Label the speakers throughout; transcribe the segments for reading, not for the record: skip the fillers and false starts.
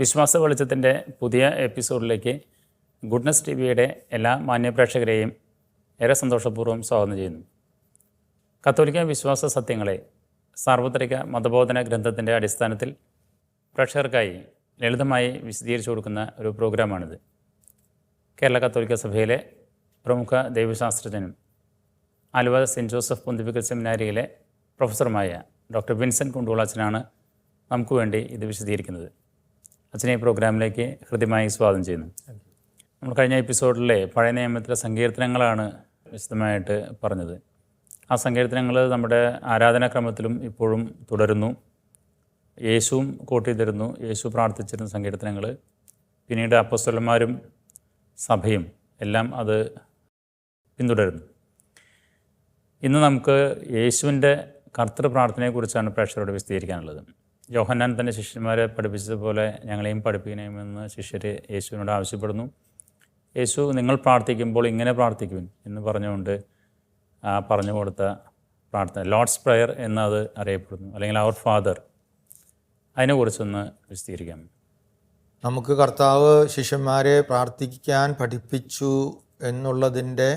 Speaker 1: വിശ്വാസ വെളിച്ചത്തിൻ്റെ പുതിയ എപ്പിസോഡിലേക്ക് ഗുഡ്നസ് ടി വിയുടെ എല്ലാ മാന്യപ്രേക്ഷകരെയും ഏറെ സന്തോഷപൂർവ്വം സ്വാഗതം ചെയ്യുന്നു. കത്തോലിക്ക വിശ്വാസ സത്യങ്ങളെ സാർവത്രിക മതബോധന ഗ്രന്ഥത്തിൻ്റെ അടിസ്ഥാനത്തിൽ പ്രേക്ഷകർക്കായി ലളിതമായി വിശദീകരിച്ചു കൊടുക്കുന്ന ഒരു പ്രോഗ്രാമാണിത്. കേരള കത്തോലിക്ക സഭയിലെ പ്രമുഖ ദൈവശാസ്ത്രജ്ഞനും ആലുവ സെൻറ്റ് ജോസഫ് പൊന്തിഫിക്കൽ സെമിനാരിയിലെ പ്രൊഫസറുമായ ഡോക്ടർ വിൻസെൻ്റ് കുണ്ടൂളച്ചനാണ് നമുക്ക് വേണ്ടി ഇത് വിശദീകരിക്കുന്നത്. അച്ഛനെ ഈ പ്രോഗ്രാമിലേക്ക് ഹൃദ്യമായി സ്വാഗതം ചെയ്യുന്നു. നമ്മൾ കഴിഞ്ഞ എപ്പിസോഡിലെ പഴയ നിയമത്തിലെ സങ്കീർത്തനങ്ങളാണ് വിശദമായിട്ട് പറഞ്ഞത്. ആ സങ്കീർത്തനങ്ങൾ നമ്മുടെ ആരാധനാക്രമത്തിലും ഇപ്പോഴും തുടരുന്നു. യേശുവും കോട്ടി തരുന്നു. യേശു പ്രാർത്ഥിച്ചിരുന്ന സങ്കീർത്തനങ്ങൾ പിന്നീട് അപ്പോസ്തലന്മാരും സഭയും എല്ലാം അത് പിന്തുടരുന്നു. ഇന്ന് നമുക്ക് യേശുവിൻ്റെ കർത്തൃ പ്രാർത്ഥനയെക്കുറിച്ചാണ് പ്രേക്ഷകരോട് വിശദീകരിക്കാനുള്ളത്. യോഹന്നാൻ തൻ്റെ ശിഷ്യന്മാരെ പഠിപ്പിച്ചതുപോലെ ഞങ്ങളെയും പഠിപ്പിക്കണമെന്ന് ശിഷ്യർ യേശുവിനോട് ആവശ്യപ്പെടുന്നു. യേശു നിങ്ങൾ പ്രാർത്ഥിക്കുമ്പോൾ ഇങ്ങനെ പ്രാർത്ഥിക്കുവിൻ എന്ന് പറഞ്ഞുകൊണ്ട് പറഞ്ഞു കൊടുത്ത പ്രാർത്ഥന ലോർഡ്സ് പ്രയർ എന്നത് അറിയപ്പെടുന്നു, അല്ലെങ്കിൽ അവർ ഫാദർ. അതിനെക്കുറിച്ചൊന്ന് വിശദീകരിക്കാം.
Speaker 2: നമുക്ക് കർത്താവ് ശിഷ്യന്മാരെ പ്രാർത്ഥിക്കാൻ പഠിപ്പിച്ചു എന്നുള്ളതിൻ്റെ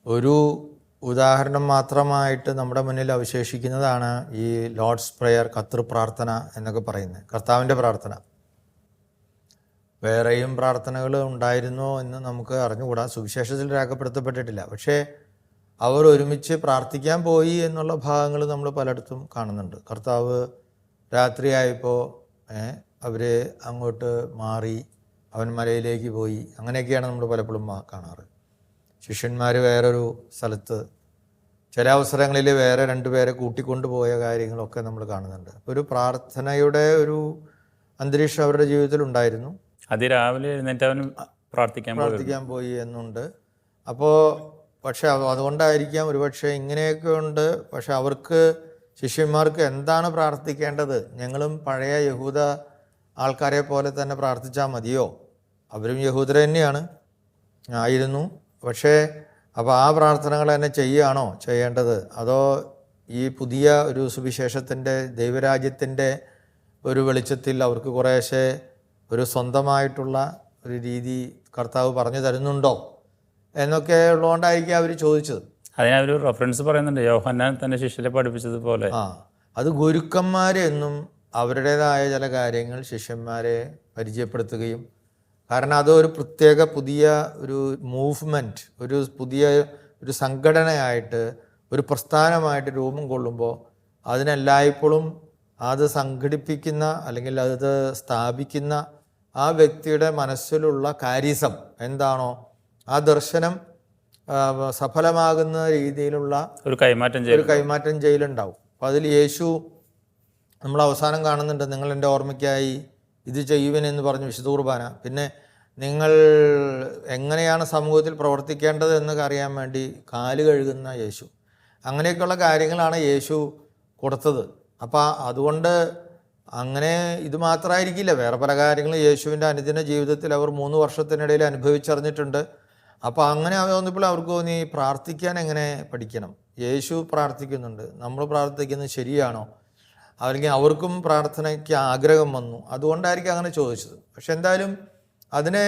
Speaker 2: ഒരു ഉദാഹരണം മാത്രമായിട്ട് നമ്മുടെ മുന്നിൽ അവശേഷിക്കുന്നതാണ് ഈ ലോർഡ്സ് പ്രയർ, കർത്തൃ പ്രാർത്ഥന എന്നൊക്കെ പറയുന്നത്. കർത്താവിൻ്റെ പ്രാർത്ഥന. വേറെയും പ്രാർത്ഥനകൾ ഉണ്ടായിരുന്നോ എന്ന് നമുക്ക് അറിഞ്ഞുകൂടാ, സുവിശേഷത്തിൽ രേഖപ്പെടുത്തപ്പെട്ടിട്ടില്ല. പക്ഷേ അവർ ഒരുമിച്ച് പ്രാർത്ഥിക്കാൻ പോയി എന്നുള്ള ഭാഗങ്ങൾ നമ്മൾ പലയിടത്തും കാണുന്നുണ്ട്. കർത്താവ് രാത്രിയായപ്പോൾ അവർ അങ്ങോട്ട് മാറി, അവൻ മലയിലേക്ക് പോയി, അങ്ങനെയൊക്കെയാണ് നമ്മൾ പലപ്പോഴും കാണാറ്. ശിഷ്യന്മാർ വേറൊരു സ്ഥലത്ത്, ചില അവസരങ്ങളിൽ വേറെ രണ്ടുപേരെ കൂട്ടിക്കൊണ്ടുപോയ കാര്യങ്ങളൊക്കെ നമ്മൾ കാണുന്നുണ്ട്. ഒരു പ്രാർത്ഥനയുടെ ഒരു അന്തരീക്ഷം അവരുടെ ജീവിതത്തിൽ ഉണ്ടായിരുന്നു.
Speaker 1: അതിരാവിലെ എഴുന്നേറ്റ് അവൻ പ്രാർത്ഥിക്കാൻ പോയി
Speaker 2: എന്നുണ്ട്. അപ്പോൾ പക്ഷെ അതുകൊണ്ടായിരിക്കാം ഒരുപക്ഷെ ഇങ്ങനെയൊക്കെ ഉണ്ട്. പക്ഷെ അവർക്ക്, ശിഷ്യന്മാർക്ക് എന്താണ് പ്രാർത്ഥിക്കേണ്ടത്? ഞങ്ങളും പഴയ യഹൂദ ആൾക്കാരെ പോലെ തന്നെ പ്രാർത്ഥിച്ചാൽ മതിയോ? അവരും യഹൂദർ തന്നെയാണ് ആയിരുന്നു. പക്ഷേ അപ്പോൾ ആ പ്രാർത്ഥനകൾ തന്നെ ചെയ്യുകയാണോ ചെയ്യേണ്ടത്? അതോ ഈ പുതിയ ഒരു സുവിശേഷത്തിൻ്റെ ദൈവരാജ്യത്തിൻ്റെ ഒരു വെളിച്ചത്തിൽ അവർക്ക് കുറേശ്ശെ ഒരു സ്വന്തമായിട്ടുള്ള ഒരു രീതി കർത്താവ് പറഞ്ഞു തരുന്നുണ്ടോ എന്നൊക്കെ ഉള്ളതുകൊണ്ടായിരിക്കും അവർ ചോദിച്ചത്.
Speaker 1: അതിനൊരു റെഫറൻസ് പറയുന്നുണ്ട്, യോഹന്നാൻ തൻ്റെ ശിഷ്യരെ പഠിപ്പിച്ചതുപോലെ.
Speaker 2: അത് ഗുരുക്കന്മാരെന്നും അവരുടേതായ ചില കാര്യങ്ങൾ ശിഷ്യന്മാരെ പരിചയപ്പെടുത്തുകയും, കാരണം അതൊരു പ്രത്യേക പുതിയ ഒരു മൂവ്മെൻറ്റ്, ഒരു പുതിയ ഒരു സംഘടനയായിട്ട്, ഒരു പ്രസ്ഥാനമായിട്ട് രൂപം കൊള്ളുമ്പോൾ അതിനെല്ലായ്പ്പോഴും അത് സംഘടിപ്പിക്കുന്ന അല്ലെങ്കിൽ അത് സ്ഥാപിക്കുന്ന ആ വ്യക്തിയുടെ മനസ്സിലുള്ള കാരിസം എന്താണോ, ആ ദർശനം സഫലമാകുന്ന രീതിയിലുള്ള ഒരു കൈമാറ്റം ചെയ്യലുണ്ടാവും. അപ്പോൾ അതിൽ യേശു നമ്മൾ അവസാനം കാണുന്നുണ്ട്, നിങ്ങൾ എൻ്റെ ഓർമ്മയ്ക്കായി ഇത് ചെയ്യുവനെന്ന് പറഞ്ഞു വിശുദ്ധ കുർബാന. പിന്നെ നിങ്ങൾ എങ്ങനെയാണ് സമൂഹത്തിൽ പ്രവർത്തിക്കേണ്ടത് എന്നൊക്കെ അറിയാൻ വേണ്ടി കാല് കഴുകുന്ന യേശു. അങ്ങനെയൊക്കെയുള്ള കാര്യങ്ങളാണ് യേശു കൊടുത്തത്. അപ്പോൾ അതുകൊണ്ട് അങ്ങനെ ഇത് മാത്രമായിരിക്കില്ല, വേറെ പല കാര്യങ്ങളും യേശുവിൻ്റെ അനുദിന ജീവിതത്തിൽ അവർ 3 വർഷത്തിനിടയിൽ അനുഭവിച്ചറിഞ്ഞിട്ടുണ്ട്. അപ്പോൾ അങ്ങനെ തോന്നിയപ്പോൾ അവർക്ക് തോന്നി പ്രാർത്ഥിക്കാൻ എങ്ങനെ പഠിക്കണം. യേശു പ്രാർത്ഥിക്കുന്നുണ്ട്, നമ്മൾ പ്രാർത്ഥിക്കുന്നത് ശരിയാണോ? അല്ലെങ്കിൽ അവർക്കും പ്രാർത്ഥനയ്ക്ക് ആഗ്രഹം വന്നു, അതുകൊണ്ടായിരിക്കും അങ്ങനെ ചോദിച്ചത്. പക്ഷെ എന്തായാലും അതിനെ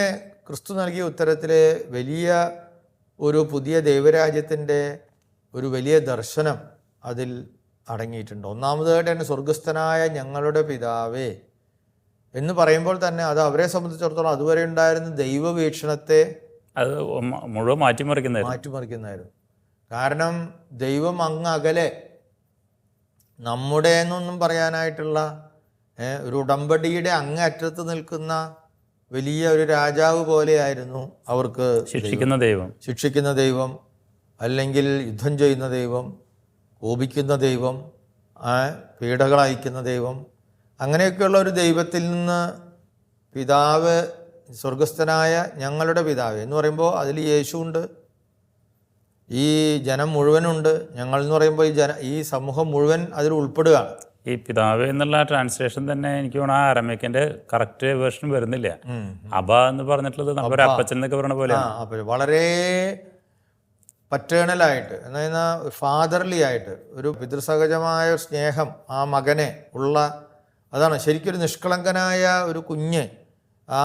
Speaker 2: ക്രിസ്തു നൽകിയ ഉത്തരത്തിൽ വലിയ ഒരു പുതിയ ദൈവരാജ്യത്തിൻ്റെ ഒരു വലിയ ദർശനം അതിൽ അടങ്ങിയിട്ടുണ്ട്. ഒന്നാമതായിട്ട് തന്നെ സ്വർഗസ്ഥനായ ഞങ്ങളുടെ പിതാവേ എന്ന് പറയുമ്പോൾ തന്നെ അത് അവരെ സംബന്ധിച്ചിടത്തോളം അതുവരെ ഉണ്ടായിരുന്ന ദൈവവീക്ഷണത്തെ
Speaker 1: അത് മുഴുവൻ
Speaker 2: മാറ്റിമറിക്കുന്നതായിരുന്നു. കാരണം ദൈവം അങ്ങ് അകലെ, നമ്മുടെ എന്നൊന്നും പറയാനായിട്ടുള്ള ഒരു ഉടമ്പടിയുടെ അങ്ങേയറ്റത്ത് നിൽക്കുന്ന വലിയ ഒരു രാജാവ് പോലെയായിരുന്നു അവർക്ക് ശിക്ഷിക്കുന്ന ദൈവം, അല്ലെങ്കിൽ യുദ്ധം ചെയ്യുന്ന ദൈവം, കോപിക്കുന്ന ദൈവം, പീഡകൾ അയക്കുന്ന ദൈവം. അങ്ങനെയൊക്കെയുള്ള ഒരു ദൈവത്തിൽ നിന്ന് പിതാവ്, സ്വർഗസ്ഥനായ ഞങ്ങളുടെ പിതാവ് എന്ന് പറയുമ്പോൾ അതിൽ യേശുവുണ്ട്, ഈ ജനം മുഴുവനുണ്ട്. ഞങ്ങൾ എന്ന് പറയുമ്പോൾ ഈ സമൂഹം മുഴുവൻ അതിൽ ഉൾപ്പെടുകയാണ്.
Speaker 1: ഈ പിതാവ് എന്നുള്ള ട്രാൻസ്ലേഷൻ തന്നെ എനിക്ക് തോന്നുന്നു ആ അരമേക്കിന്റെ കറക്റ്റ് വേർഷൻ വരുന്നില്ല. അബ എന്ന് പറഞ്ഞിട്ടുള്ളത് നമ്മുടെ അപ്പച്ചൻ എന്നൊക്കെ പറഞ്ഞ പോലെ
Speaker 2: വളരെ പറ്റേണലായിട്ട്, എന്നാൽ ഫാദർലി ആയിട്ട് ഒരു പിതൃസഹജമായ സ്നേഹം ആ മകനെ ഉള്ള അതാണ് ശരിക്കൊരു നിഷ്കളങ്കനായ ഒരു കുഞ്ഞ് ആ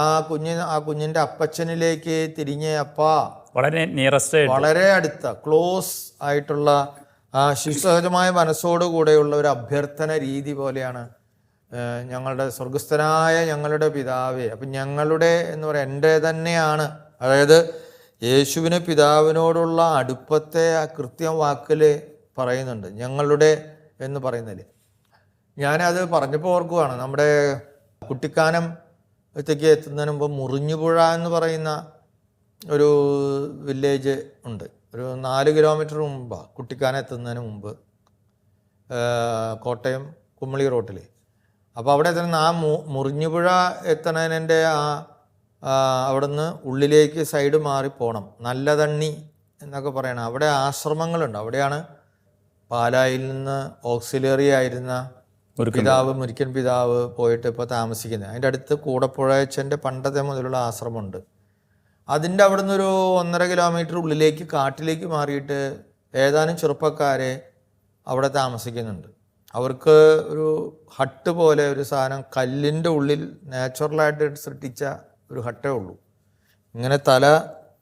Speaker 2: കുഞ്ഞിൻ്റെ അപ്പച്ചനിലേക്ക് തിരിഞ്ഞ് അപ്പാ,
Speaker 1: വളരെ നിയറസ്റ്റ് ആയിട്ട്,
Speaker 2: വളരെ അടുത്ത ക്ലോസ് ആയിട്ടുള്ള ശിശുസഹജമായ മനസ്സോടുകൂടെയുള്ള ഒരു അഭ്യർത്ഥന രീതി പോലെയാണ് ഞങ്ങളുടെ സ്വർഗസ്ഥനായ ഞങ്ങളുടെ പിതാവേ. അപ്പം ഞങ്ങളുടെ എന്ന് പറയാം എൻ്റെ തന്നെയാണ്. അതായത് യേശുവിന് പിതാവിനോടുള്ള അടുപ്പത്തെ ആ കൃത്യം വാക്കിൽ പറയുന്നുണ്ട്, ഞങ്ങളുടെ എന്ന് പറയുന്നതിൽ. ഞാനത് പറഞ്ഞപ്പോൾ ഓർക്കുവാണ്, നമ്മുടെ കുട്ടിക്കാനത്തേക്ക് എത്തുന്നതിന് മുമ്പ് മുറിഞ്ഞുപുഴ എന്ന് പറയുന്ന ഒരു വില്ലേജ് ഉണ്ട്. ഒരു 4 കിലോമീറ്റർ മുമ്പാണ് കുട്ടിക്കാനം എത്തുന്നതിന് മുമ്പ്, കോട്ടയം കുമ്മളി റോട്ടിൽ. അപ്പോൾ അവിടെ എത്തുന്ന ആ മുറിഞ്ഞുപുഴ എത്തണതിൻ്റെ അവിടുന്ന് ഉള്ളിലേക്ക് സൈഡ് മാറി പോകണം. നല്ലതണ്ണി എന്നൊക്കെ പറയണം. അവിടെ ആശ്രമങ്ങളുണ്ട്. അവിടെയാണ് പാലായിൽ നിന്ന് ഓക്സിലറി ആയിരുന്ന മുരിക്കൻ പിതാവ് പോയിട്ട് ഇപ്പോൾ താമസിക്കുന്നത്. അതിൻ്റെ അടുത്ത് കൂടപ്പുഴയച്ചൻ്റെ പണ്ടത്തെ മുതലുള്ള ആശ്രമമുണ്ട്. അതിൻ്റെ അവിടെ നിന്നൊരു 1.5 കിലോമീറ്റർ ഉള്ളിലേക്ക് കാട്ടിലേക്ക് മാറിയിട്ട് ഏതാനും ചെറുപ്പക്കാരെ അവിടെ താമസിക്കുന്നുണ്ട്. അവർക്ക് ഒരു ഹട്ട് പോലെ ഒരു സാധനം കല്ലിൻ്റെ ഉള്ളിൽ നാച്ചുറലായിട്ട് സൃഷ്ടിച്ച ഒരു ഹട്ടേ ഉള്ളൂ. ഇങ്ങനെ തല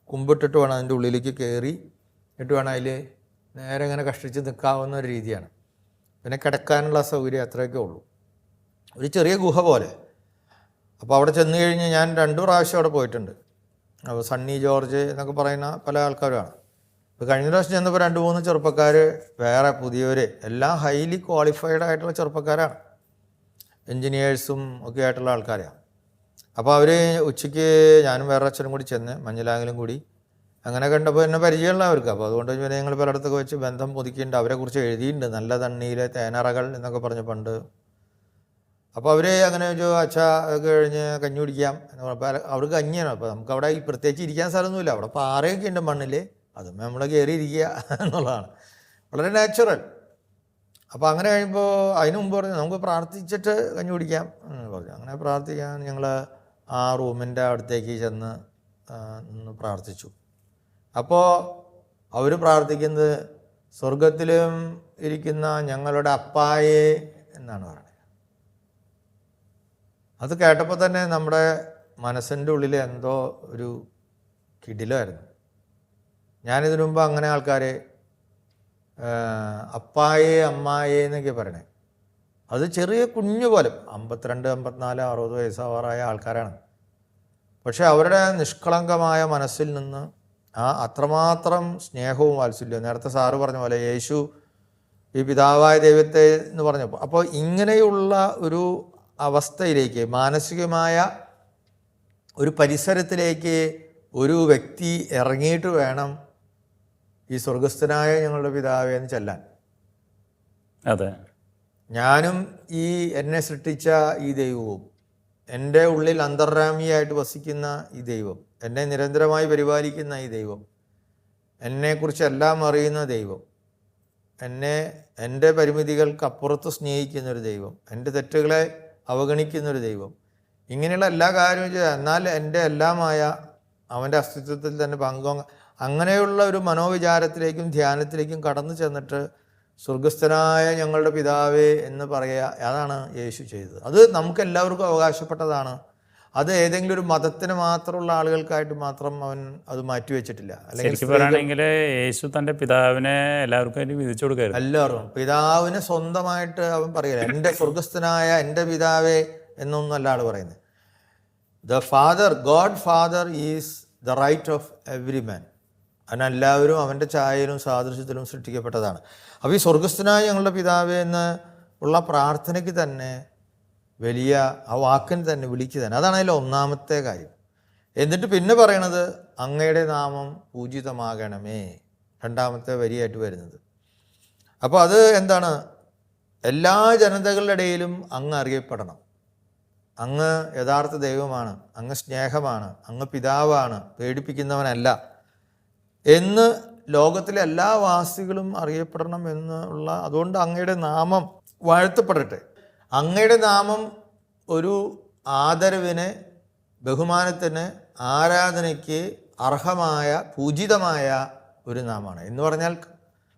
Speaker 2: കുമ്പിട്ടിട്ട് വേണം അതിൻ്റെ ഉള്ളിലേക്ക് കയറി ഇട്ട് വേണം അതിൽ നേരെ ഇങ്ങനെ കഷ്ടിച്ച് നിൽക്കാവുന്ന ഒരു രീതിയാണ്. പിന്നെ കിടക്കാനുള്ള സൗകര്യം അത്രയൊക്കെ ഉള്ളൂ. ഒരു ചെറിയ ഗുഹ പോലെ. അപ്പോൾ അവിടെ ചെന്ന് കഴിഞ്ഞ് ഞാൻ 2 പ്രാവശ്യം അവിടെ പോയിട്ടുണ്ട്. അപ്പോൾ സണ്ണി ജോർജ് എന്നൊക്കെ പറയുന്ന പല ആൾക്കാരുമാണ്. ഇപ്പോൾ കഴിഞ്ഞ പ്രാവശ്യം ചെന്നപ്പോൾ 2-3 ചെറുപ്പക്കാർ വേറെ പുതിയവർ, എല്ലാം ഹൈലി ക്വാളിഫൈഡ് ആയിട്ടുള്ള ചെറുപ്പക്കാരാണ്, എൻജിനീയേഴ്സും ഒക്കെ ആയിട്ടുള്ള ആൾക്കാരാണ്. അപ്പോൾ അവർ ഉച്ചയ്ക്ക് ഞാനും വേറെ അച്ഛനും കൂടി ചെന്ന് മഞ്ഞലാങ്കിലും കൂടി അങ്ങനെ കണ്ടപ്പോൾ എന്നെ പരിചയമുള്ള അവർക്ക്. അപ്പോൾ അതുകൊണ്ട് പിന്നെ ഞങ്ങൾ പലയിടത്തൊക്കെ വെച്ച് ബന്ധം പുതുക്കിയിട്ടുണ്ട്. അവരെക്കുറിച്ച് എഴുതിയിട്ടുണ്ട്, നല്ല തണ്ണിയിലെ തേനറകൾ എന്നൊക്കെ പറഞ്ഞ് പണ്ട്. അപ്പോൾ അവർ അങ്ങനെ ചോദിച്ചു, അച്ഛാ അതൊക്കെ കഴിഞ്ഞ് കഞ്ഞി കുടിക്കാം എന്ന് പറഞ്ഞപ്പോൾ അവർക്ക് കഞ്ഞിയാണ്. അപ്പോൾ നമുക്ക് അവിടെ പ്രത്യേകിച്ച് ഇരിക്കാൻ സ്ഥലമൊന്നുമില്ല, അവിടെ പാറയൊക്കെ ഉണ്ട് മണ്ണിൽ, അതും നമ്മൾ കയറി ഇരിക്കുക എന്നുള്ളതാണ്, വളരെ നാച്ചുറൽ. അപ്പോൾ അങ്ങനെ കഴിയുമ്പോൾ അതിന് മുമ്പ് പറഞ്ഞു നമുക്ക് പ്രാർത്ഥിച്ചിട്ട് കഞ്ഞി കുടിക്കാം എന്ന് പറഞ്ഞു. അങ്ങനെ പ്രാർത്ഥിക്കാൻ ഞങ്ങൾ ആ റൂമിൻ്റെ അടുത്തേക്ക് ചെന്ന് നിന്ന് പ്രാർത്ഥിച്ചു. അപ്പോൾ അവർ പ്രാർത്ഥിക്കുന്നത് സ്വർഗത്തിലും ഇരിക്കുന്ന ഞങ്ങളുടെ അപ്പായേ എന്നാണ് പറയുന്നത്. അത് കേട്ടപ്പോൾ തന്നെ നമ്മുടെ മനസ്സിൻ്റെ ഉള്ളിൽ എന്തോ ഒരു കിടിലമായിരുന്നു. ഞാനിതിനു മുമ്പ് അങ്ങനെ ആൾക്കാരെ അപ്പായേ അമ്മായേ എന്നൊക്കെ പറയണേ. അത് ചെറിയ കുഞ്ഞു പോലും 52, 54, 60 വയസ്സാവാറായ ആൾക്കാരാണ്. പക്ഷെ അവരുടെ നിഷ്കളങ്കമായ മനസ്സിൽ നിന്ന് അത്രമാത്രം സ്നേഹവും വാത്സല്യവും, നേരത്തെ സാറ് പറഞ്ഞ പോലെ യേശു ഈ പിതാവായ ദൈവത്തെ എന്ന് പറഞ്ഞപ്പോൾ, അപ്പോൾ ഇങ്ങനെയുള്ള ഒരു അവസ്ഥയിലേക്ക്, മാനസികമായ ഒരു പരിസരത്തിലേക്ക് ഒരു വ്യക്തി ഇറങ്ങിയിട്ട് വേണം ഈ സ്വർഗസ്ഥനായ ഞങ്ങളുടെ പിതാവേ എന്ന് ചെല്ലാൻ.
Speaker 1: അതെ,
Speaker 2: ഞാനും ഈ എന്നെ സൃഷ്ടിച്ച ഈ ദൈവവും എൻ്റെ ഉള്ളിൽ അന്തർരാമിയായിട്ട് വസിക്കുന്ന ഈ ദൈവം, എന്നെ നിരന്തരമായി പരിപാലിക്കുന്ന ഈ ദൈവം, എന്നെക്കുറിച്ച് എല്ലാം അറിയുന്ന ദൈവം, എന്നെ എൻ്റെ പരിമിതികൾക്ക് അപ്പുറത്ത് സ്നേഹിക്കുന്നൊരു ദൈവം, എൻ്റെ തെറ്റുകളെ അവഗണിക്കുന്നൊരു ദൈവം, ഇങ്ങനെയുള്ള എല്ലാ കാര്യവും എന്നാൽ എൻ്റെ എല്ലാമായ അവൻ്റെ അസ്തിത്വത്തിൽ തന്നെ അങ്ങനെയുള്ള ഒരു മനോവിചാരത്തിലേക്കും ധ്യാനത്തിലേക്കും കടന്നു ചെന്നിട്ട് സ്വർഗസ്ഥനായ ഞങ്ങളുടെ പിതാവേ എന്ന് പറയുക, അതാണ് യേശു ചെയ്തത്. അത് നമുക്ക് എല്ലാവർക്കും അവകാശപ്പെട്ടതാണ്. അത് ഏതെങ്കിലും ഒരു മതത്തിന് മാത്രമുള്ള ആളുകൾക്കായിട്ട് മാത്രം അവൻ അത് മാറ്റിവെച്ചിട്ടില്ല.
Speaker 1: അല്ലെങ്കിൽ യേശു തൻ്റെ പിതാവിനെ എല്ലാവർക്കും വിധിച്ചു കൊടുക്കരുത്.
Speaker 2: എല്ലാവർക്കും പിതാവിന് സ്വന്തമായിട്ട് അവൻ പറയുക, എൻ്റെ സ്വർഗസ്ഥനായ എൻ്റെ പിതാവേ എന്നൊന്നും അല്ല ആൾ പറയുന്നത്. The father, god father is the right of every man. അതിനെല്ലാവരും അവൻ്റെ ഛായയിലും സാദൃശ്യത്തിലും സൃഷ്ടിക്കപ്പെട്ടതാണ്. അപ്പോൾ ഈ സ്വർഗസ്ഥനായ ഞങ്ങളുടെ പിതാവേ എന്ന് ഉള്ള പ്രാർത്ഥനയ്ക്ക് തന്നെ വലിയ ആ വാക്കിന് തന്നെ വിളിക്കുക തന്നെ, അതാണ് അതിൽ ഒന്നാമത്തെ കാര്യം. എന്നിട്ട് പിന്നെ പറയണത് അങ്ങയുടെ നാമം പൂജിതമാകണമേ, രണ്ടാമത്തെ വരിയായിട്ട് വരുന്നത്. അപ്പോൾ അത് എന്താണ്? എല്ലാ ജനതകളുടെ ഇടയിലും അങ്ങ് അറിയപ്പെടണം, അങ്ങ് യഥാർത്ഥ ദൈവമാണ്, അങ്ങ് സ്നേഹമാണ്, അങ്ങ് പിതാവാണ്, പേടിപ്പിക്കുന്നവനല്ല എന്ന് ലോകത്തിലെ എല്ലാ വാസികളും അറിയപ്പെടണം എന്നുള്ള, അതുകൊണ്ട് അങ്ങയുടെ നാമം വാഴ്ത്തപ്പെടട്ടെ. അങ്ങയുടെ നാമം ഒരു ആദരവിന്, ബഹുമാനത്തിന്, ആരാധനയ്ക്ക് അർഹമായ പൂജിതമായ ഒരു നാമമാണ്. എന്ന് പറഞ്ഞാൽ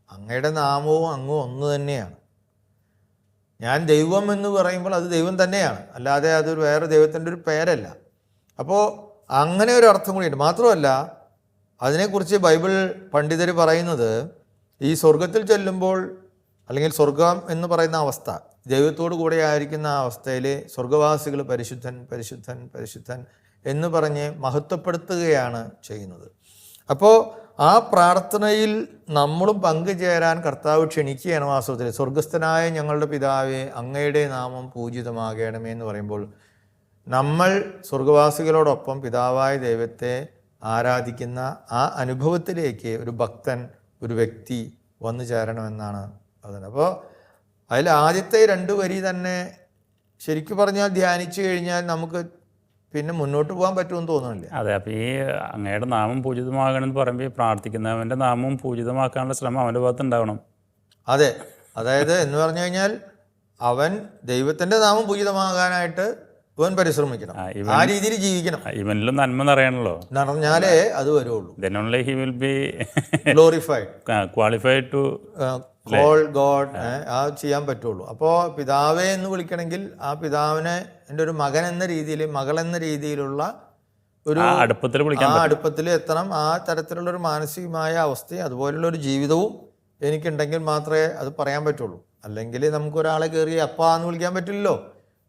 Speaker 2: അങ്ങയുടെ നാമവും അങ്ങും ഒന്ന് തന്നെയാണ്. ഞാൻ ദൈവം എന്ന് പറയുമ്പോൾ അത് ദൈവം തന്നെയാണ്, അല്ലാതെ അതൊരു വേറെ ദൈവത്തിൻ്റെ ഒരു പേരല്ല. അപ്പോൾ അങ്ങനെ ഒരു അർത്ഥം കൂടിയുണ്ട്. മാത്രമല്ല അതിനെക്കുറിച്ച് ബൈബിൾ പണ്ഡിതർ പറയുന്നത്, ഈ സ്വർഗത്തിൽ ചെല്ലുമ്പോൾ അല്ലെങ്കിൽ സ്വർഗം എന്ന് പറയുന്ന അവസ്ഥ, ദൈവത്തോടു കൂടെ ആയിരിക്കുന്ന ആ അവസ്ഥയിൽ സ്വർഗവാസികൾ പരിശുദ്ധൻ പരിശുദ്ധൻ പരിശുദ്ധൻ എന്ന് പറഞ്ഞ് മഹത്വപ്പെടുത്തുകയാണ് ചെയ്യുന്നത്. അപ്പോൾ ആ പ്രാർത്ഥനയിൽ നമ്മളും പങ്കുചേരാൻ കർത്താവ് ക്ഷണിക്കുകയാണ്. വാസ്തവത്തിൽ സ്വർഗസ്ഥനായ ഞങ്ങളുടെ പിതാവേ, അങ്ങയുടെ നാമം പൂജിതമാകണമേ എന്ന് പറയുമ്പോൾ നമ്മൾ സ്വർഗവാസികളോടൊപ്പം പിതാവായ ദൈവത്തെ ആരാധിക്കുന്ന ആ അനുഭവത്തിലേക്ക് ഒരു ഭക്തൻ, ഒരു വ്യക്തി വന്നു ചേരണമെന്നാണ് അതിന്. അപ്പോൾ അതിൽ ആദ്യത്തെ 2 വരി തന്നെ ശരിക്കും പറഞ്ഞാൽ ധ്യാനിച്ചു കഴിഞ്ഞാൽ നമുക്ക് പിന്നെ മുന്നോട്ട് പോകാൻ പറ്റുമെന്ന് തോന്നുന്നില്ല.
Speaker 1: അതെ, അപ്പോൾ ഈ അങ്ങയുടെ നാമം പൂജിതമാകണമെന്ന് പറയുമ്പോൾ ഈ പ്രാർത്ഥിക്കുന്നവൻ്റെ നാമം പൂജിതമാക്കാനുള്ള ശ്രമം അവൻ്റെ ഭാഗത്ത് ഉണ്ടാവണം.
Speaker 2: അതെ, അതായത് എന്ന് പറഞ്ഞു കഴിഞ്ഞാൽ അവൻ ദൈവത്തിൻ്റെ നാമം പൂജിതമാകാനായിട്ട് ഇവൻ പരിശ്രമിക്കണം, ആ രീതിയിൽ ജീവിക്കണം.
Speaker 1: ഇവനിലും നന്മ നിറയണല്ലോ,
Speaker 2: നിറഞ്ഞാലേ അത് വരുള്ളൂ.
Speaker 1: then only he will be
Speaker 2: glorified,
Speaker 1: qualified to
Speaker 2: call God. ആ ചെയ്യാൻ പറ്റുള്ളൂ. അപ്പോൾ പിതാവേ എന്ന് വിളിക്കണമെങ്കിൽ ആ പിതാവിനെ എൻ്റെ ഒരു മകൻ എന്ന രീതിയിൽ, മകൾ എന്ന രീതിയിലുള്ള ഒരു അടുപ്പത്തിൽ എത്തണം. ആ തരത്തിലുള്ളൊരു മാനസികമായ അവസ്ഥയും അതുപോലുള്ള ഒരു ജീവിതവും എനിക്കുണ്ടെങ്കിൽ മാത്രമേ അത് പറയാൻ പറ്റുള്ളൂ. അല്ലെങ്കിൽ നമുക്കൊരാളെ കയറി അപ്പ എന്ന് വിളിക്കാൻ പറ്റില്ലല്ലോ.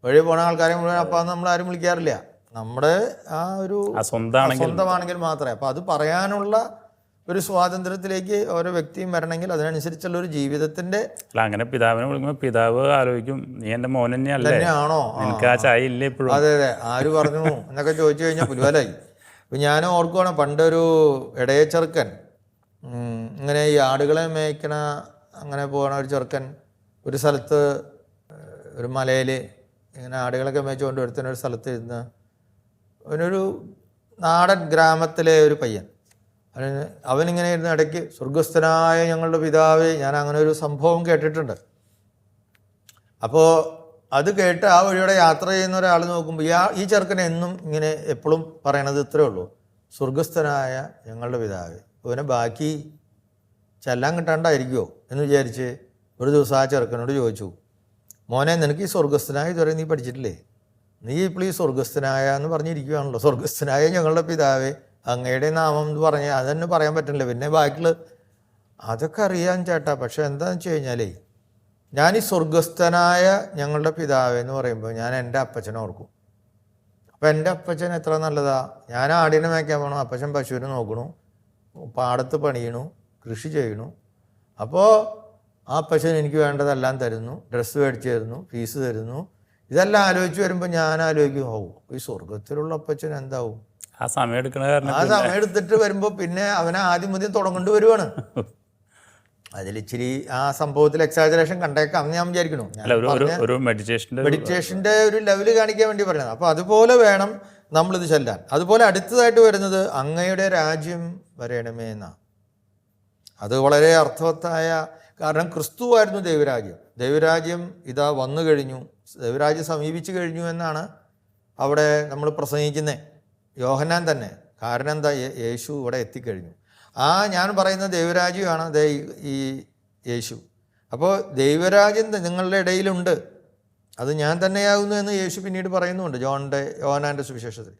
Speaker 2: വഴി പോണ ആൾക്കാരെ മുഴുവൻ അപ്പ എന്ന് നമ്മൾ ആരും വിളിക്കാറില്ല. നമ്മുടെ ആ ഒരു സ്വന്തമാണെങ്കിൽ മാത്രമേ. അപ്പം അത് പറയാനുള്ള ഒരു സ്വാതന്ത്ര്യത്തിലേക്ക് ഓരോ വ്യക്തിയും വരണമെങ്കിൽ അതിനനുസരിച്ചുള്ള ഒരു ജീവിതത്തിന്റെ.
Speaker 1: അങ്ങനെ പിതാവിനെ വിളിക്കുമ്പോൾ പിതാവ് ആലോചിക്കും, നീ എൻ്റെ മോൻ തന്നെയാണോ, എനിക്ക് ആ ചായ ഇല്ല ഇപ്പോഴും.
Speaker 2: അതെ അതെ, ആര് പറഞ്ഞു എന്നൊക്കെ ചോദിച്ചു കഴിഞ്ഞാൽ പുലിവാലായി. ഇപ്പം ഞാൻ ഓർക്കുവാണ്, പണ്ടൊരു ഇടയ ചെറുക്കൻ ഇങ്ങനെ ഈ ആടുകളെ മേയ്ക്കണ അങ്ങനെ പോകണ ഒരു ചെറുക്കൻ ഒരു സ്ഥലത്ത്, ഒരു മലയിൽ ഇങ്ങനെ ആടുകളൊക്കെ മേയിച്ചുകൊണ്ട് ഒരുത്തനൊരു സ്ഥലത്ത് ഇരുന്ന്, അവനൊരു നാടൻ ഗ്രാമത്തിലെ ഒരു പയ്യൻ, അവനിങ്ങനെ ഇരുന്ന് ഇടയ്ക്ക് സ്വർഗസ്ഥനായ ഞങ്ങളുടെ പിതാവേ, ഞാൻ അങ്ങനെ ഒരു സംഭവം കേട്ടിട്ടുണ്ട്. അപ്പോൾ അത് കേട്ട് ആ വഴിയുടെ യാത്ര ചെയ്യുന്ന ഒരാൾ നോക്കുമ്പോൾ ഈ ചെറുക്കനെ എന്നും ഇങ്ങനെ എപ്പോഴും പറയണത് ഇത്രയേ ഉള്ളൂ, സ്വർഗസ്ഥനായ ഞങ്ങളുടെ പിതാവേ. അവനെ ബാക്കി ചെല്ലാൻ കിട്ടാണ്ടായിരിക്കുമോ എന്ന് വിചാരിച്ച് ഒരു ദിവസം ആ ചെറുക്കനോട് ചോദിച്ചു, മോനെ, നിനക്ക് ഈ സ്വർഗസ്ഥനായ ഇതുവരെ നീ പഠിച്ചിട്ടില്ലേ? നീ ഇപ്പോൾ ഈ സ്വർഗസ്ഥനായ എന്ന് പറഞ്ഞിരിക്കുകയാണല്ലോ, സ്വർഗസ്ഥനായ ഞങ്ങളുടെ പിതാവേ അങ്ങയുടെ നാമം എന്ന് പറഞ്ഞാൽ അതന്നെ പറയാൻ പറ്റില്ല, പിന്നെ ബാക്കിൽ അതൊക്കെ അറിയാൻ ചേട്ടാ. പക്ഷെ എന്താണെന്ന് വെച്ച് കഴിഞ്ഞാലേ, ഞാൻ ഈ സ്വർഗസ്ഥനായ ഞങ്ങളുടെ പിതാവേ എന്ന് പറയുമ്പോൾ ഞാൻ എൻ്റെ അപ്പച്ചനെ ഓർക്കും. അപ്പം എൻ്റെ അപ്പച്ചൻ എത്ര നല്ലതാ. ഞാൻ ആടിനെ മേയ്ക്കാൻ പോകണം, അപ്പച്ചൻ പശുവിനെ നോക്കണു, പാടത്ത് പണിയണു, കൃഷി ചെയ്യണു. അപ്പോൾ ആ അപ്പച്ചൻ എനിക്ക് വേണ്ടതെല്ലാം തരുന്നു, ഡ്രസ്സ് മേടിച്ച് തരുന്നു, ഫീസ് തരുന്നു. ഇതെല്ലാം ആലോചിച്ച് വരുമ്പോൾ ഞാൻ ആലോചിക്കും, ഈ സ്വർഗത്തിലുള്ള അപ്പച്ചൻ എന്താവും.
Speaker 1: ആ സമയം
Speaker 2: എടുത്തിട്ട് വരുമ്പോൾ പിന്നെ അവനെ ആദ്യം മുതൽ തുടങ്ങേണ്ടി വരുവാണ്. അതിലിച്ചിരി ആ സംഭവത്തിൽ എക്സാജറേഷൻ കണ്ടേക്കാം ഞാൻ വിചാരിക്കണു. മെഡിറ്റേഷന്റെ ഒരു ലെവല് കാണിക്കാൻ വേണ്ടി പറയുന്നത്. അപ്പോൾ അതുപോലെ വേണം നമ്മളിത് ചെല്ലാൻ. അതുപോലെ അടുത്തതായിട്ട് വരുന്നത് അങ്ങയുടെ രാജ്യം വരണമേ എന്നാണ്. അത് വളരെ അർത്ഥവത്തായ, കാരണം ക്രിസ്തുവായിരുന്നു ദൈവരാജ്യം. ദൈവരാജ്യം ഇതാ വന്നു കഴിഞ്ഞു, ദൈവരാജ്യം സമീപിച്ചു കഴിഞ്ഞു എന്നാണ് അവിടെ നമ്മൾ പ്രസംഗിക്കുന്നത്, യോഹന്നാൻ തന്നെ. കാരണം എന്താ, യേശു ഇവിടെ എത്തിക്കഴിഞ്ഞു. ഞാൻ പറയുന്ന ദൈവരാജ്യമാണ് ഈ യേശു. അപ്പോൾ ദൈവരാജ്യം നിങ്ങളുടെ ഇടയിലുണ്ട്, അത് ഞാൻ തന്നെയാകുന്നു എന്ന് യേശു പിന്നീട് പറയുന്നുണ്ട് യോഹന്നാൻ്റെ സുവിശേഷത്തിൽ.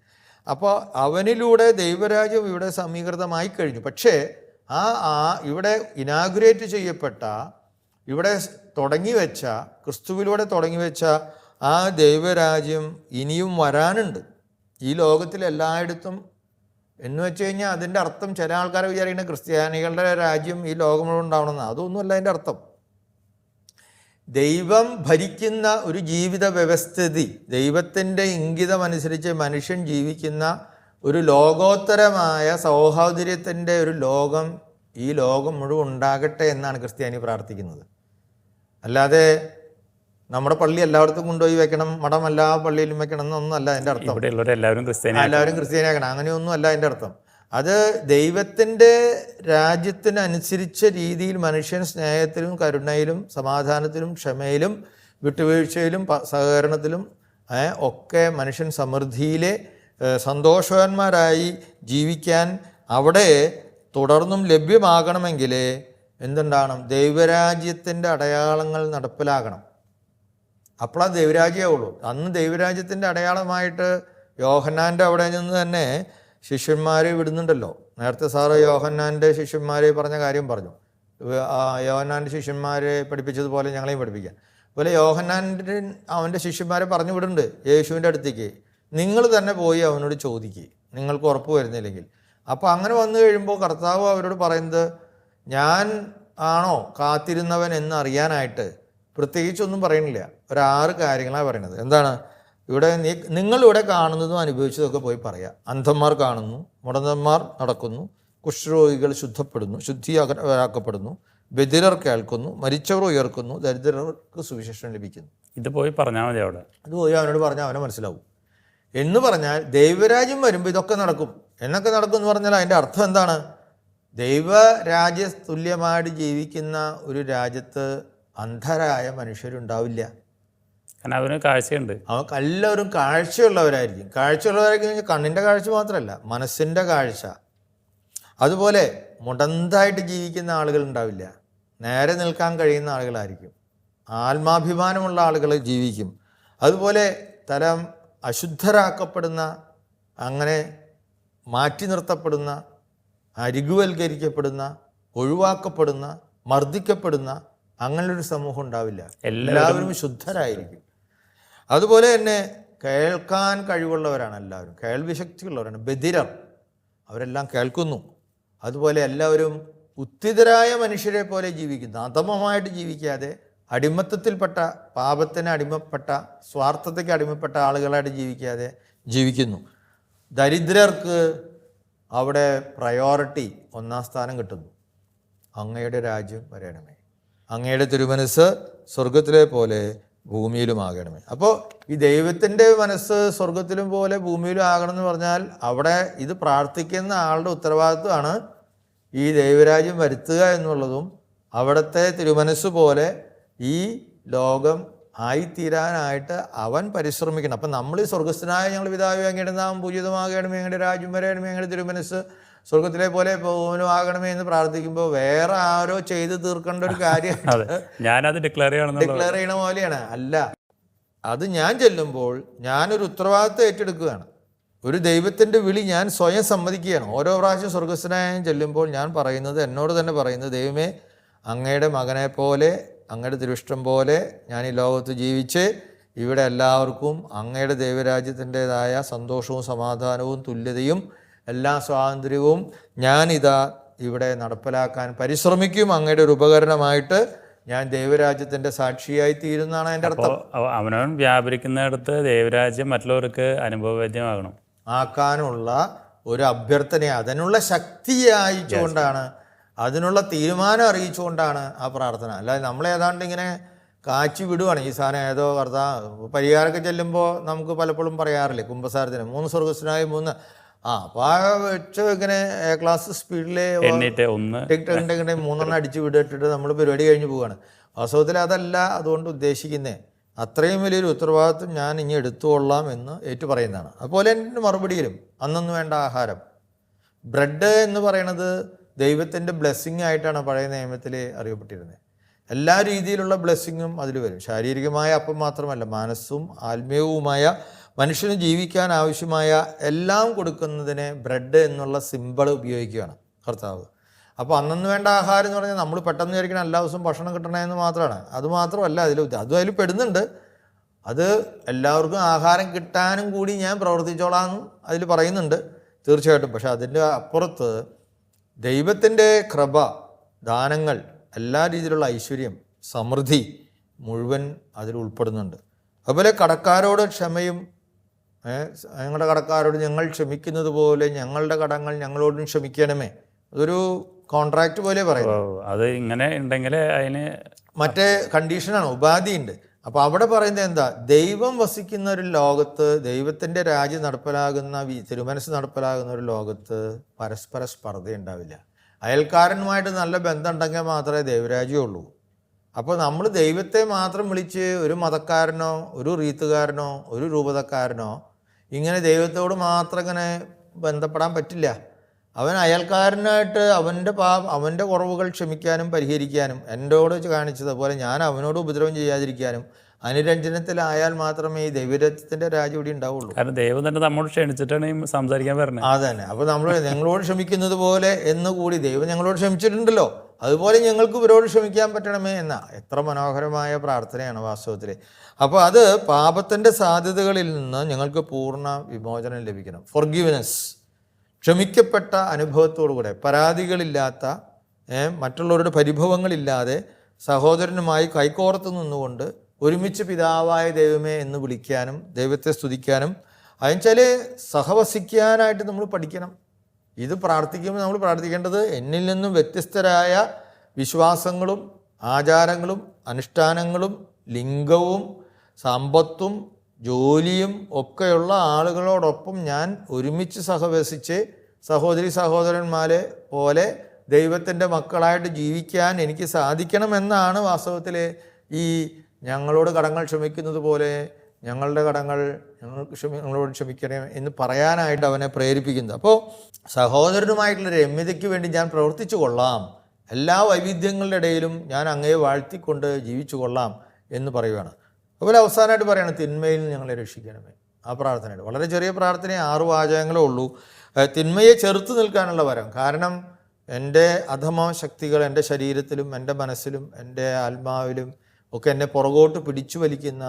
Speaker 2: അപ്പോൾ അവനിലൂടെ ദൈവരാജ്യം ഇവിടെ സമീകൃതമായി കഴിഞ്ഞു. പക്ഷേ ഇവിടെ ഇനാഗുറേറ്റ് ചെയ്യപ്പെട്ട, ഇവിടെ ക്രിസ്തുവിലൂടെ തുടങ്ങി വെച്ച ആ ദൈവരാജ്യം ഇനിയും വരാനുണ്ട് ഈ ലോകത്തിൽ എല്ലായിടത്തും. എന്ന് വെച്ച് കഴിഞ്ഞാൽ അതിൻ്റെ അർത്ഥം ചില ആൾക്കാരെ വിചാരിക്കുന്ന ക്രിസ്ത്യാനികളുടെ രാജ്യം ഈ ലോകം മുഴുവൻ ഉണ്ടാവണമെന്ന്. അതൊന്നുമല്ല അതിൻ്റെ അർത്ഥം. ദൈവം ഭരിക്കുന്ന ഒരു ജീവിത വ്യവസ്ഥിതി, ദൈവത്തിൻ്റെ ഇംഗിതമനുസരിച്ച് മനുഷ്യൻ ജീവിക്കുന്ന ഒരു ലോകോത്തരമായ സൗഹാർദ്ദര്യത്തിൻ്റെ ഒരു ലോകം ഈ ലോകം മുഴുവൻ ഉണ്ടാകട്ടെ എന്നാണ് ക്രിസ്ത്യാനി പ്രാർത്ഥിക്കുന്നത്. അല്ലാതെ നമ്മുടെ പള്ളി എല്ലായിടത്തും കൊണ്ടുപോയി വെക്കണം, മഠം എല്ലാ പള്ളിയിലും വെക്കണം എന്നൊന്നും അല്ല അതിൻ്റെ അർത്ഥം. എല്ലാവരും ക്രിസ്ത്യാനിയാക്കണം, അങ്ങനെയൊന്നും അല്ല അതിൻ്റെ അർത്ഥം. അത് ദൈവത്തിൻ്റെ രാജ്യത്തിനനുസരിച്ച രീതിയിൽ മനുഷ്യൻ സ്നേഹത്തിലും കരുണയിലും സമാധാനത്തിലും ക്ഷമയിലും വിട്ടുവീഴ്ചയിലും സഹകരണത്തിലും ഒക്കെ മനുഷ്യൻ സമൃദ്ധിയിലെ സന്തോഷവാന്മാരായി ജീവിക്കാൻ അവിടെ തുടർന്നും ലഭ്യമാകണമെങ്കിൽ എന്തുണ്ടാകണം? ദൈവരാജ്യത്തിൻ്റെ അടയാളങ്ങൾ നടപ്പിലാകണം. അപ്പോഴാ ദൈവരാജ്യമാവുള്ളൂ. അന്ന് ദൈവരാജ്യത്തിൻ്റെ അടയാളമായിട്ട് യോഹന്നാൻ്റെ അവിടെ നിന്ന് തന്നെ ശിഷ്യന്മാരെ വിടുന്നുണ്ടല്ലോ. നേരത്തെ സാറ് യോഹന്നാൻ്റെ ശിഷ്യന്മാരെ പറഞ്ഞ കാര്യം പറഞ്ഞു. യോഹന്നാൻ്റെ ശിഷ്യന്മാരെ പഠിപ്പിച്ചതുപോലെ ഞങ്ങളെയും പഠിപ്പിക്കാം. അതുപോലെ യോഹന്നാൻ്റെ അവൻ്റെ ശിഷ്യന്മാരെ പറഞ്ഞു വിടുന്നുണ്ട് യേശുവിൻ്റെ അടുത്തേക്ക്. നിങ്ങൾ തന്നെ പോയി അവനോട് ചോദിക്കുക, നിങ്ങൾക്ക് ഉറപ്പ് വരുന്നില്ലെങ്കിൽ. അപ്പോൾ അങ്ങനെ വന്നു കഴിയുമ്പോൾ കർത്താവ് അവരോട് പറയുന്നത്, ഞാൻ ആണോ കാത്തിരുന്നവൻ എന്ന് അറിയാനായിട്ട് പ്രത്യേകിച്ചൊന്നും പറയുന്നില്ല. 6 കാര്യങ്ങളാണ് പറയുന്നത്. എന്താണ്? ഇവിടെ നിങ്ങളിവിടെ കാണുന്നതും അനുഭവിച്ചതൊക്കെ പോയി പറയാം. അന്ധന്മാർ കാണുന്നു, മുടന്തന്മാർ നടക്കുന്നു, കുഷ്ഠരോഗികൾ ശുദ്ധിയാക്കപ്പെടുന്നു, ബധിരർ കേൾക്കുന്നു, മരിച്ചവർ ഉയർക്കുന്നു, ദരിദ്രർക്ക് സുവിശേഷം ലഭിക്കുന്നു.
Speaker 1: ഇത് പോയി പറഞ്ഞാൽ മതി അവിടെ.
Speaker 2: ഇത് പോയി അവനോട് പറഞ്ഞാൽ അവനെ മനസ്സിലാവും എന്ന് പറഞ്ഞാൽ ദൈവരാജ്യം വരുമ്പോൾ ഇതൊക്കെ നടക്കും. എന്നൊക്കെ നടക്കും എന്ന് പറഞ്ഞാൽ അതിൻ്റെ അർത്ഥം എന്താണ്? ദൈവരാജ്യ തുല്യമായിട്ട് ജീവിക്കുന്ന ഒരു രാജ്യത്ത് അന്ധരായ മനുഷ്യരുണ്ടാവില്ല.
Speaker 1: കാരണം അവന് കാഴ്ചയുണ്ട്.
Speaker 2: അവർക്ക് എല്ലാവരും കാഴ്ചയുള്ളവരായിരിക്കും. കാഴ്ചയുള്ളവരായിരിക്കും കണ്ണിൻ്റെ കാഴ്ച മാത്രമല്ല, മനസ്സിൻ്റെ കാഴ്ച. അതുപോലെ മുടന്തായിട്ട് ജീവിക്കുന്ന ആളുകൾ ഉണ്ടാവില്ല, നേരെ നിൽക്കാൻ കഴിയുന്ന ആളുകളായിരിക്കും. ആത്മാഭിമാനമുള്ള ആളുകൾ ജീവിക്കും. അതുപോലെ തരം അശുദ്ധരാക്കപ്പെടുന്ന, അങ്ങനെ മാറ്റി നിർത്തപ്പെടുന്ന, അരികുവൽക്കരിക്കപ്പെടുന്ന, ഒഴിവാക്കപ്പെടുന്ന, മർദ്ദിക്കപ്പെടുന്ന അങ്ങനൊരു സമൂഹം ഉണ്ടാവില്ല. എല്ലാവരും ശുദ്ധരായിരിക്കും. അതുപോലെ തന്നെ കേൾക്കാൻ കഴിവുള്ളവരാണ് എല്ലാവരും, കേൾവിശക്തിയുള്ളവരാണ്. ബധിരർ, അവരെല്ലാം കേൾക്കുന്നു. അതുപോലെ എല്ലാവരും ഉത്തിതരായ മനുഷ്യരെ പോലെ ജീവിക്കുന്നു. അധമമായിട്ട് ജീവിക്കാതെ അടിമത്തത്തിൽപ്പെട്ട, പാപത്തിന് അടിമപ്പെട്ട, സ്വാർത്ഥതയ്ക്ക് അടിമപ്പെട്ട ആളുകളായിട്ട് ജീവിക്കാതെ ജീവിക്കുന്നു. ദരിദ്രർക്ക് അവിടെ പ്രയോറിറ്റി, 1-ാം സ്ഥാനം കിട്ടുന്നു. അങ്ങയുടെ രാജ്യം വരണമേ, അങ്ങയുടെ തിരുമനസ്സ് സ്വർഗത്തിലെ പോലെ ഭൂമിയിലുമാകണമേ. അപ്പോൾ ഈ ദൈവത്തിൻ്റെ മനസ്സ് സ്വർഗത്തിലും പോലെ ഭൂമിയിലും ആകണം എന്ന് പറഞ്ഞാൽ അവിടെ ഇത് പ്രാർത്ഥിക്കുന്ന ആളുടെ ഉത്തരവാദിത്വമാണ് ഈ ദൈവരാജ്യം വരുത്തുക എന്നുള്ളതും അവിടുത്തെ തിരുമനസ്സ് പോലെ ഈ ലോകം ആയിത്തീരാനായിട്ട് അവൻ പരിശ്രമിക്കണം. അപ്പം നമ്മൾ ഈ സ്വർഗസ്ഥനായ ഞങ്ങൾ പിതാവേ, അങ്ങയുടെ നാമം പൂജിതമാകണമേ, അങ്ങയുടെ രാജ്യം വരണമേ, അങ്ങയുടെ തിരുമനസ്സ് സ്വർഗത്തിലെ പോലെ ഭൂമിയിലും ആകണമേ എന്ന് പ്രാർത്ഥിക്കുമ്പോൾ വേറെ ആരോ ചെയ്ത് തീർക്കേണ്ട ഒരു കാര്യം
Speaker 1: ഞാനത് ഡിക്ലെയർ
Speaker 2: ചെയ്യണ പോലെയാണ്. അല്ല, അത് ഞാൻ ചെല്ലുമ്പോൾ ഞാനൊരു ഉത്തരവാദിത്വം ഏറ്റെടുക്കുകയാണ്. ഒരു ദൈവത്തിൻ്റെ വിളി ഞാൻ സ്വയം സമ്മതിക്കുകയാണ്. ഓരോ പ്രാവശ്യം സ്വർഗസ്ഥനായ ചെല്ലുമ്പോൾ ഞാൻ പറയുന്നത്, എന്നോട് തന്നെ പറയുന്നത്, ദൈവമേ, അങ്ങയുടെ മകനെ പോലെ, അങ്ങയുടെ തിരുവിഷ്ടം പോലെ ഞാൻ ഈ ലോകത്ത് ജീവിച്ച് ഇവിടെ എല്ലാവർക്കും അങ്ങയുടെ ദൈവരാജ്യത്തിൻ്റെതായ സന്തോഷവും സമാധാനവും തുല്യതയും എല്ലാ സ്വാതന്ത്ര്യവും ഞാനിതാ ഇവിടെ നടപ്പിലാക്കാൻ പരിശ്രമിക്കും. അങ്ങയുടെ ഒരു ഉപകരണമായിട്ട് ഞാൻ ദൈവരാജ്യത്തിൻ്റെ സാക്ഷിയായി തീരുന്നതാണ് എൻ്റെ അർത്ഥം.
Speaker 1: അവനവൻ വ്യാപരിക്കുന്നിടത്ത് ദൈവരാജ്യം മറ്റുള്ളവർക്ക് അനുഭവവേദ്യമാകണം
Speaker 2: ആക്കാനുള്ള ഒരു അഭ്യർത്ഥന, അതിനുള്ള ശക്തി അയച്ചുകൊണ്ടാണ്, അതിനുള്ള തീരുമാനം അറിയിച്ചുകൊണ്ടാണ് ആ പ്രാർത്ഥന. അല്ലാതെ നമ്മളേതാണ്ട് ഇങ്ങനെ കാച്ചി വിടുവാണ് ഈ സാധനം. ഏതോ പരിഹാരമൊക്കെ ചെല്ലുമ്പോൾ നമുക്ക് പലപ്പോഴും പറയാറില്ലേ, കുമ്പസാരത്തിന് 3 സ്വർഗസ്ഥനായി 3 അപ്പോൾ ആ വെച്ച് ഇങ്ങനെ ക്ലാസ് സ്പീഡിൽ ടിക്ടക്കിൻ്റെ 3 അടിച്ച് വിട്ടിട്ട് നമ്മൾ പരിപാടി കഴിഞ്ഞ് പോവുകയാണ്. വാസ്തവത്തിൽ അതല്ല അതുകൊണ്ട് ഉദ്ദേശിക്കുന്നത്. അത്രയും വലിയൊരു ഉത്തരവാദിത്വം ഞാൻ ഇനി എടുത്തുകൊള്ളാം എന്ന് ഏറ്റു പറയുന്നതാണ്. അതുപോലെ എൻ്റെ മറുപടിയിലും അന്നൊന്നും വേണ്ട ആഹാരം, ബ്രെഡ് എന്ന് പറയുന്നത് ദൈവത്തിൻ്റെ ബ്ലെസ്സിങ് ആയിട്ടാണ് പഴയ നിയമത്തിൽ അറിയപ്പെട്ടിരുന്നത്. എല്ലാ രീതിയിലുള്ള ബ്ലെസ്സിങ്ങും അതിൽ വരും. ശാരീരികമായ അപ്പം മാത്രമല്ല, മനസ്സും ആത്മീയവുമായ മനുഷ്യന് ജീവിക്കാൻ ആവശ്യമായ എല്ലാം കൊടുക്കുന്നതിന് ബ്രെഡ് എന്നുള്ള സിമ്പിൾ ഉപയോഗിക്കുകയാണ് കർത്താവ്. അപ്പോൾ അന്നു വേണ്ട ആഹാരം എന്ന് പറഞ്ഞാൽ നമ്മൾ പെട്ടെന്ന് വിചാരിക്കണം എല്ലാ ദിവസവും ഭക്ഷണം കിട്ടണമെന്ന് മാത്രമാണ്. അതുമാത്രമല്ല, അതിൽ പെടുന്നുണ്ട്. അത് എല്ലാവർക്കും ആഹാരം കിട്ടാനും കൂടി ഞാൻ പ്രവർത്തിച്ചോളാമെന്നും അതിൽ പറയുന്നുണ്ട് തീർച്ചയായിട്ടും. പക്ഷെ അതിൻ്റെ അപ്പുറത്ത് ദൈവത്തിൻ്റെ കൃപ, ദാനങ്ങൾ, എല്ലാ രീതിയിലുള്ള ഐശ്വര്യം, സമൃദ്ധി മുഴുവൻ അതിൽ ഉൾപ്പെടുന്നുണ്ട്. അതുപോലെ കടക്കാരോട് ക്ഷമയും, ഞങ്ങളുടെ കടക്കാരോട് ഞങ്ങൾ ക്ഷമിക്കുന്നത് പോലെ ഞങ്ങളുടെ കടങ്ങൾ ഞങ്ങളോടും ക്ഷമിക്കണമേ. അതൊരു കോൺട്രാക്റ്റ് പോലെ പറയുന്നത്.
Speaker 1: അത് ഇങ്ങനെ ഉണ്ടെങ്കിൽ അതിന്
Speaker 2: മറ്റേ കണ്ടീഷനാണ്, ഉപാധിയുണ്ട്. അപ്പോൾ അവിടെ പറയുന്നത് എന്താ? ദൈവം വസിക്കുന്ന ഒരു ലോകത്ത്, ദൈവത്തിൻ്റെ രാജ്യം നടപ്പിലാകുന്ന, തിരുമനസ് നടപ്പിലാകുന്ന ഒരു ലോകത്ത് പരസ്പര സ്പർദ്ധ ഉണ്ടാവില്ല. അയൽക്കാരനുമായിട്ട് നല്ല ബന്ധം ഉണ്ടെങ്കിൽ മാത്രമേ ദൈവരാജ്യമുള്ളൂ. അപ്പോൾ നമ്മൾ ദൈവത്തെ മാത്രം വിളിച്ച് ഒരു മതക്കാരനോ ഒരു റീത്തുകാരനോ ഒരു രൂപതക്കാരനോ ഇങ്ങനെ ദൈവത്തോട് മാത്രം ഇങ്ങനെ ബന്ധപ്പെടാൻ പറ്റില്ല. അവൻ അയൽക്കാരനായിട്ട് അവൻ്റെ കുറവുകൾ ക്ഷമിക്കാനും പരിഹരിക്കാനും, എന്നോട് കാണിച്ചതുപോലെ ഞാൻ അവനോട് ഉപദ്രവം ചെയ്യാതിരിക്കാനും അനുരഞ്ജനത്തിലായാൽ മാത്രമേ ഈ ദൈവരാജ്യത്തിൻ്റെ രാജ്യം ഇവിടെ ഉണ്ടാവുള്ളൂ.
Speaker 1: കാരണം ദൈവം തന്നെ നമ്മോട് ക്ഷണിച്ചിട്ടാണ് ഈ സംസാരിക്കാൻ പറഞ്ഞത്.
Speaker 2: അതന്നെ. അപ്പോൾ നമ്മൾ ഞങ്ങളോട് ക്ഷമിക്കുന്നത് പോലെ എന്ന് കൂടി ദൈവം ഞങ്ങളോട് ക്ഷമിച്ചിട്ടുണ്ടല്ലോ, അതുപോലെ ഞങ്ങൾക്ക് ഇവരോട് ക്ഷമിക്കാൻ പറ്റണമേ എന്ന എത്ര മനോഹരമായ പ്രാർത്ഥനയാണ് വാസ്തവത്തിൽ. അപ്പോൾ അത് പാപത്തിൻ്റെ സാധ്യതകളിൽ നിന്ന് ഞങ്ങൾക്ക് പൂർണ്ണ വിമോചനം ലഭിക്കണം. ഫൊർഗിവ്നെസ്, ക്ഷമിക്കപ്പെട്ട അനുഭവത്തോടുകൂടെ, പരാതികളില്ലാത്ത, മറ്റുള്ളവരുടെ പരിഭവങ്ങളില്ലാതെ സഹോദരനുമായി കൈകോർത്ത് നിന്നുകൊണ്ട് ഒരുമിച്ച് പിതാവായ ദൈവമേ എന്ന് വിളിക്കാനും ദൈവത്തെ സ്തുതിക്കാനും അതിനുവെച്ചാൽ സഹവസിക്കാനായിട്ട് നമ്മൾ പഠിക്കണം. ഇത് പ്രാർത്ഥിക്കുമ്പോൾ നമ്മൾ പ്രാർത്ഥിക്കേണ്ടത് എന്നിൽ നിന്നും വ്യത്യസ്തരായ വിശ്വാസങ്ങളും ആചാരങ്ങളും അനുഷ്ഠാനങ്ങളും ലിംഗവും സമ്പത്തും ജോലിയും ഒക്കെയുള്ള ആളുകളോടൊപ്പം ഞാൻ ഒരുമിച്ച് സഹവസിച്ച് സഹോദരി സഹോദരന്മാരെ പോലെ ദൈവത്തിൻ്റെ മക്കളായിട്ട് ജീവിക്കാൻ എനിക്ക് സാധിക്കണമെന്നാണ് വാസ്തവത്തിൽ ഈ ഞങ്ങളോട് കടങ്ങൾ ക്ഷമിക്കുന്നത് പോലെ ഞങ്ങളുടെ കടങ്ങൾ ഞങ്ങളോട് ക്ഷമിക്കണേ എന്ന് പറയാനായിട്ട് അവനെ പ്രേരിപ്പിക്കുന്നത്. അപ്പോൾ സഹോദരനുമായിട്ടുള്ള രമ്യതയ്ക്ക് വേണ്ടി ഞാൻ പ്രവർത്തിച്ചു കൊള്ളാം, എല്ലാ വൈവിധ്യങ്ങളുടെ ഇടയിലും ഞാൻ അങ്ങയെ വാഴ്ത്തിക്കൊണ്ട് ജീവിച്ചു കൊള്ളാം എന്ന് പറയുകയാണ്. അതുപോലെ അവസാനമായിട്ട് പറയണം, തിന്മയിൽ നിന്ന് ഞങ്ങളെ രക്ഷിക്കണമേ. ആ പ്രാർത്ഥനയുടെ വളരെ ചെറിയ പ്രാർത്ഥന, 6 വാചകങ്ങളേ ഉള്ളൂ. തിന്മയെ ചെറുത്ത് നിൽക്കാനുള്ള വരം. കാരണം എൻ്റെ അധമ ശക്തികൾ എൻ്റെ ശരീരത്തിലും എൻ്റെ മനസ്സിലും എൻ്റെ ആത്മാവിലും ഒക്കെ എന്നെ പുറകോട്ട് പിടിച്ചു വലിക്കുന്ന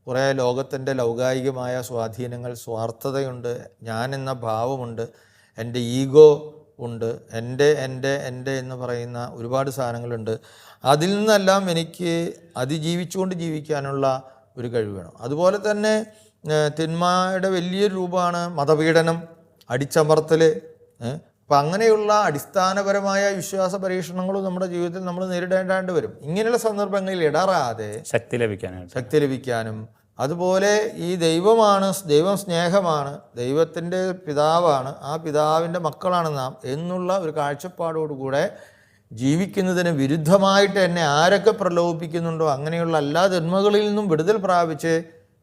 Speaker 2: കുറേ ലോകത്തിൻ്റെ ലൗകായികമായ സ്വാധീനങ്ങൾ, സ്വാർത്ഥതയുണ്ട്, ഞാൻ എന്ന ഭാവമുണ്ട്, എൻ്റെ ഈഗോ ഉണ്ട്, എൻ്റെ എന്ന് പറയുന്ന ഒരുപാട് സാധനങ്ങളുണ്ട്. അതിൽ നിന്നെല്ലാം എനിക്ക് അതിജീവിച്ചുകൊണ്ട് ജീവിക്കാനുള്ള ഒരു കഴിവ് വേണം. അതുപോലെ തന്നെ തിന്മയുടെ വലിയൊരു രൂപമാണ് മതപീഡനം, അടിച്ചമർത്തൽ. അപ്പം അങ്ങനെയുള്ള അടിസ്ഥാനപരമായ വിശ്വാസ പരീക്ഷണങ്ങളും നമ്മുടെ ജീവിതത്തിൽ നമ്മൾ നേരിടേണ്ടതായിട്ട് വരും. ഇങ്ങനെയുള്ള സന്ദർഭങ്ങളിൽ ഇടറാതെ ശക്തി ലഭിക്കാനും അതുപോലെ ഈ ദൈവം സ്നേഹമാണ്, ദൈവത്തിൻ്റെ പിതാവാണ്, ആ പിതാവിൻ്റെ മക്കളാണ് നാം എന്നുള്ള ഒരു കാഴ്ചപ്പാടോടുകൂടെ ജീവിക്കുന്നതിന് വിരുദ്ധമായിട്ട് എന്നെ ആരൊക്കെ പ്രലോഭിപ്പിക്കുന്നുണ്ടോ അങ്ങനെയുള്ള എല്ലാ തിന്മകളിൽ നിന്നും വിടുതൽ പ്രാപിച്ച്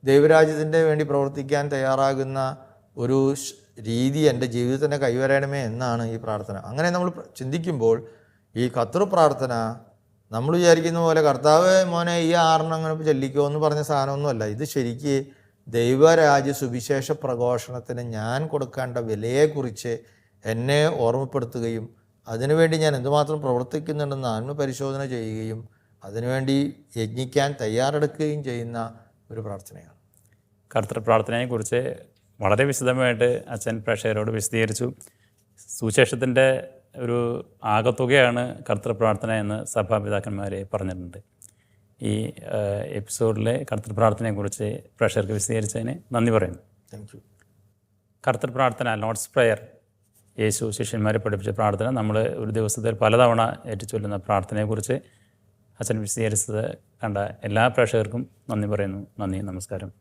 Speaker 2: ദൈവരാജ്യത്തിൻ്റെ വേണ്ടി പ്രവർത്തിക്കാൻ തയ്യാറാകുന്ന ഒരു രീതി എൻ്റെ ജീവിതത്തിൻ്റെ കൈവരണമേ എന്നാണ് ഈ പ്രാർത്ഥന. അങ്ങനെ നമ്മൾ ചിന്തിക്കുമ്പോൾ ഈ കർത്തൃ പ്രാർത്ഥന നമ്മൾ വിചാരിക്കുന്ന പോലെ കർത്താവ് മോനെ ഈ 6 അങ്ങനെ ചൊല്ലിക്കോ എന്ന് പറഞ്ഞ സാധനമൊന്നുമല്ല. ഇത് ശരിക്ക് ദൈവരാജ്യ സുവിശേഷ പ്രഘോഷണത്തിന് ഞാൻ കൊടുക്കേണ്ട വിലയെക്കുറിച്ച് എന്നെ ഓർമ്മപ്പെടുത്തുകയും അതിനുവേണ്ടി ഞാൻ എന്തുമാത്രം പ്രവർത്തിക്കുന്നുണ്ടെന്ന് ആത്മപരിശോധന ചെയ്യുകയും അതിനുവേണ്ടി യജ്ഞിക്കാൻ തയ്യാറെടുക്കുകയും ചെയ്യുന്ന ഒരു പ്രാർത്ഥനയാണ്.
Speaker 1: കർത്തൃ പ്രാർത്ഥനയെക്കുറിച്ച് വളരെ വിശദമായിട്ട് അച്ഛൻ പ്രേക്ഷകരോട് വിശദീകരിച്ചു. സുവിശേഷത്തിൻ്റെ ഒരു ആകത്തുകയാണ് കർത്തൃ പ്രാർത്ഥന എന്ന് സഭാപിതാക്കന്മാർ പറഞ്ഞിട്ടുണ്ട്. ഈ എപ്പിസോഡിലെ കർത്തൃ പ്രാർത്ഥനയെക്കുറിച്ച് പ്രേക്ഷകർക്ക് വിശദീകരിച്ചതിന് നന്ദി പറയുന്നു.
Speaker 2: Thank you.
Speaker 1: കർത്തൃ പ്രാർത്ഥന, ലോർഡ്സ് പ്രയർ, യേശു ശിഷ്യന്മാരെ പഠിപ്പിച്ച പ്രാർത്ഥന നമ്മൾ ഒരു ദിവസത്തിൽ പലതവണ ഏറ്റുചൊല്ലുന്ന പ്രാർത്ഥനയെക്കുറിച്ച് അച്ഛൻ വിശദീകരിച്ചത് കണ്ട എല്ലാ പ്രേക്ഷകർക്കും നന്ദി പറയുന്നു. നന്ദി, നമസ്കാരം.